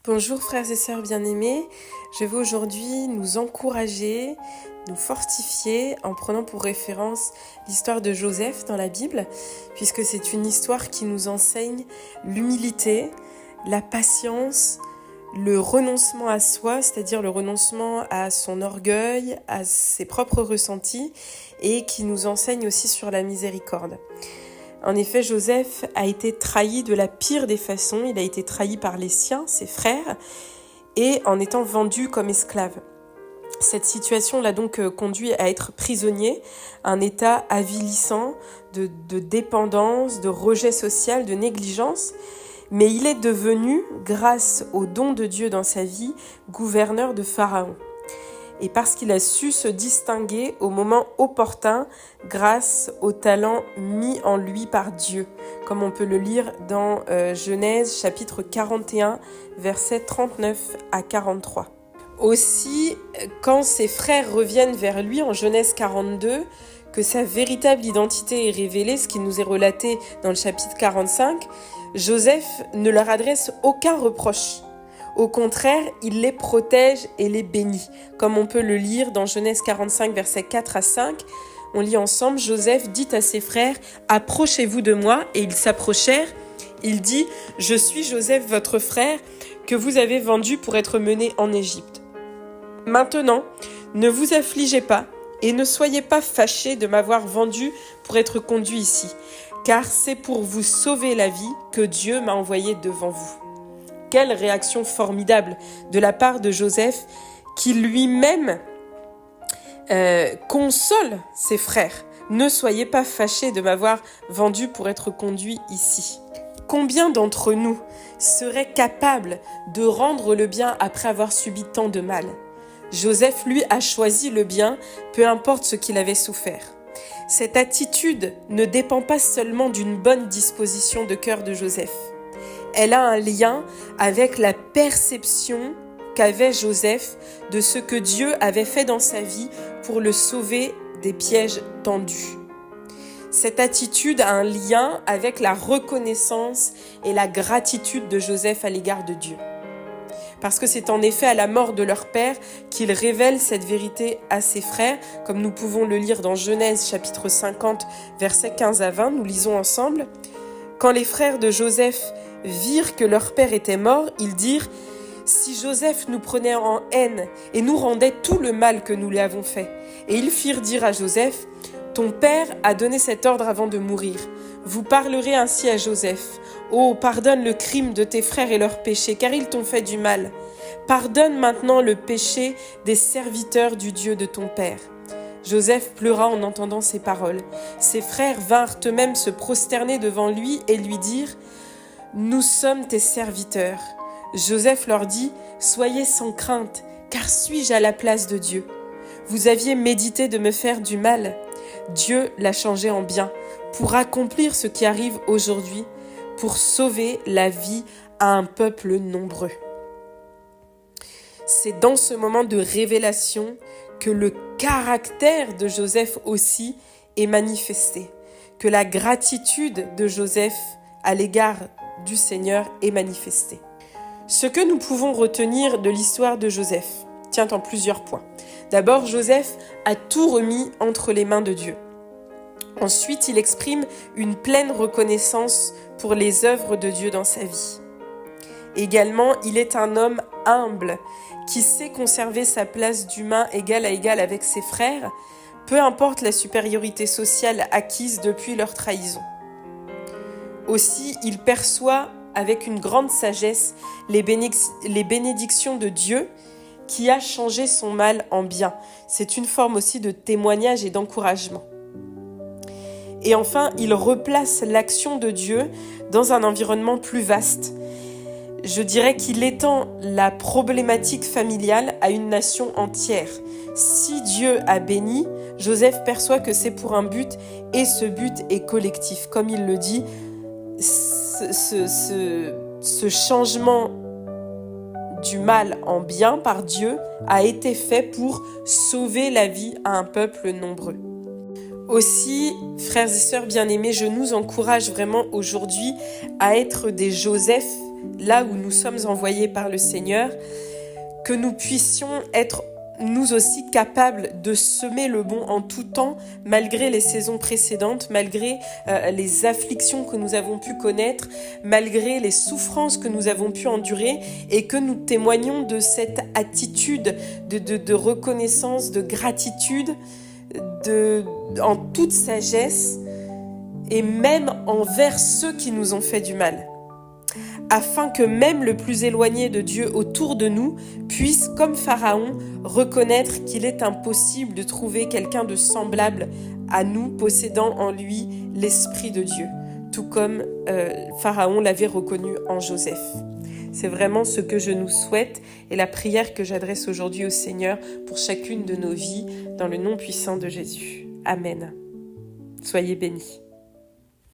Bonjour frères et sœurs bien-aimés, je vais aujourd'hui nous encourager, nous fortifier en prenant pour référence l'histoire de Joseph dans la Bible, puisque c'est une histoire qui nous enseigne l'humilité, la patience, le renoncement à soi, c'est-à-dire le renoncement à son orgueil, à ses propres ressentis, et qui nous enseigne aussi sur la miséricorde. En effet, Joseph a été trahi de la pire des façons. Il a été trahi par les siens, ses frères, et en étant vendu comme esclave. Cette situation l'a donc conduit à être prisonnier, un état avilissant de dépendance, de rejet social, de négligence. Mais il est devenu, grâce au don de Dieu dans sa vie, gouverneur de Pharaon. Et parce qu'il a su se distinguer au moment opportun grâce au talent mis en lui par Dieu, comme on peut le lire dans Genèse chapitre 41, versets 39 à 43. Aussi, quand ses frères reviennent vers lui en Genèse 42, que sa véritable identité est révélée, ce qui nous est relaté dans le chapitre 45, Joseph ne leur adresse aucun reproche. Au contraire, il les protège et les bénit. Comme on peut le lire dans Genèse 45, versets 4 à 5, on lit ensemble, Joseph dit à ses frères, « Approchez-vous de moi » et ils s'approchèrent. Il dit, « Je suis Joseph, votre frère, que vous avez vendu pour être mené en Égypte. Maintenant, ne vous affligez pas et ne soyez pas fâchés de m'avoir vendu pour être conduit ici, car c'est pour vous sauver la vie que Dieu m'a envoyé devant vous. » Quelle réaction formidable de la part de Joseph qui lui-même console ses frères. Ne soyez pas fâchés de m'avoir vendu pour être conduit ici. Combien d'entre nous seraient capables de rendre le bien après avoir subi tant de mal ? Joseph, lui, a choisi le bien, peu importe ce qu'il avait souffert. Cette attitude ne dépend pas seulement d'une bonne disposition de cœur de Joseph. Elle a un lien avec la perception qu'avait Joseph de ce que Dieu avait fait dans sa vie pour le sauver des pièges tendus. Cette attitude a un lien avec la reconnaissance et la gratitude de Joseph à l'égard de Dieu. Parce que c'est en effet à la mort de leur père qu'il révèle cette vérité à ses frères, comme nous pouvons le lire dans Genèse chapitre 50, versets 15 à 20, nous lisons ensemble. Quand les frères de Joseph virent que leur père était mort, ils dirent « Si Joseph nous prenait en haine et nous rendait tout le mal que nous lui avons fait. » Et ils firent dire à Joseph « Ton père a donné cet ordre avant de mourir. Vous parlerez ainsi à Joseph. Oh, pardonne le crime de tes frères et leurs péchés, car ils t'ont fait du mal. Pardonne maintenant le péché des serviteurs du Dieu de ton père. » Joseph pleura en entendant ces paroles. Ses frères vinrent eux-mêmes se prosterner devant lui et lui dirent « Nous sommes tes serviteurs. » Joseph leur dit « Soyez sans crainte, car suis-je à la place de Dieu ? Vous aviez médité de me faire du mal. Dieu l'a changé en bien, pour accomplir ce qui arrive aujourd'hui, pour sauver la vie à un peuple nombreux. » C'est dans ce moment de révélation que le caractère de Joseph aussi est manifesté, que la gratitude de Joseph à l'égard du Seigneur est manifestée. Ce que nous pouvons retenir de l'histoire de Joseph tient en plusieurs points. D'abord, Joseph a tout remis entre les mains de Dieu. Ensuite, il exprime une pleine reconnaissance pour les œuvres de Dieu dans sa vie. Également, il est un homme humble qui sait conserver sa place d'humain égal à égal avec ses frères, peu importe la supériorité sociale acquise depuis leur trahison. Aussi, il perçoit avec une grande sagesse les bénédictions de Dieu qui a changé son mal en bien. C'est une forme aussi de témoignage et d'encouragement. Et enfin, il replace l'action de Dieu dans un environnement plus vaste. Je dirais qu'il étend la problématique familiale à une nation entière. Si Dieu a béni, Joseph perçoit que c'est pour un but et ce but est collectif. Comme il le dit, ce changement du mal en bien par Dieu a été fait pour sauver la vie à un peuple nombreux. Aussi, frères et sœurs bien-aimés, je nous encourage vraiment aujourd'hui à être des Joseph là où nous sommes envoyés par le Seigneur, que nous puissions être nous aussi capables de semer le bon en tout temps, malgré les saisons précédentes, malgré les afflictions que nous avons pu connaître, malgré les souffrances que nous avons pu endurer, et que nous témoignons de cette attitude de reconnaissance, de gratitude, en toute sagesse, et même envers ceux qui nous ont fait du mal, afin que même le plus éloigné de Dieu autour de nous puisse, comme Pharaon, reconnaître qu'il est impossible de trouver quelqu'un de semblable à nous, possédant en lui l'Esprit de Dieu, tout comme Pharaon l'avait reconnu en Joseph. C'est vraiment ce que je nous souhaite et la prière que j'adresse aujourd'hui au Seigneur pour chacune de nos vies, dans le nom puissant de Jésus. Amen. Soyez bénis.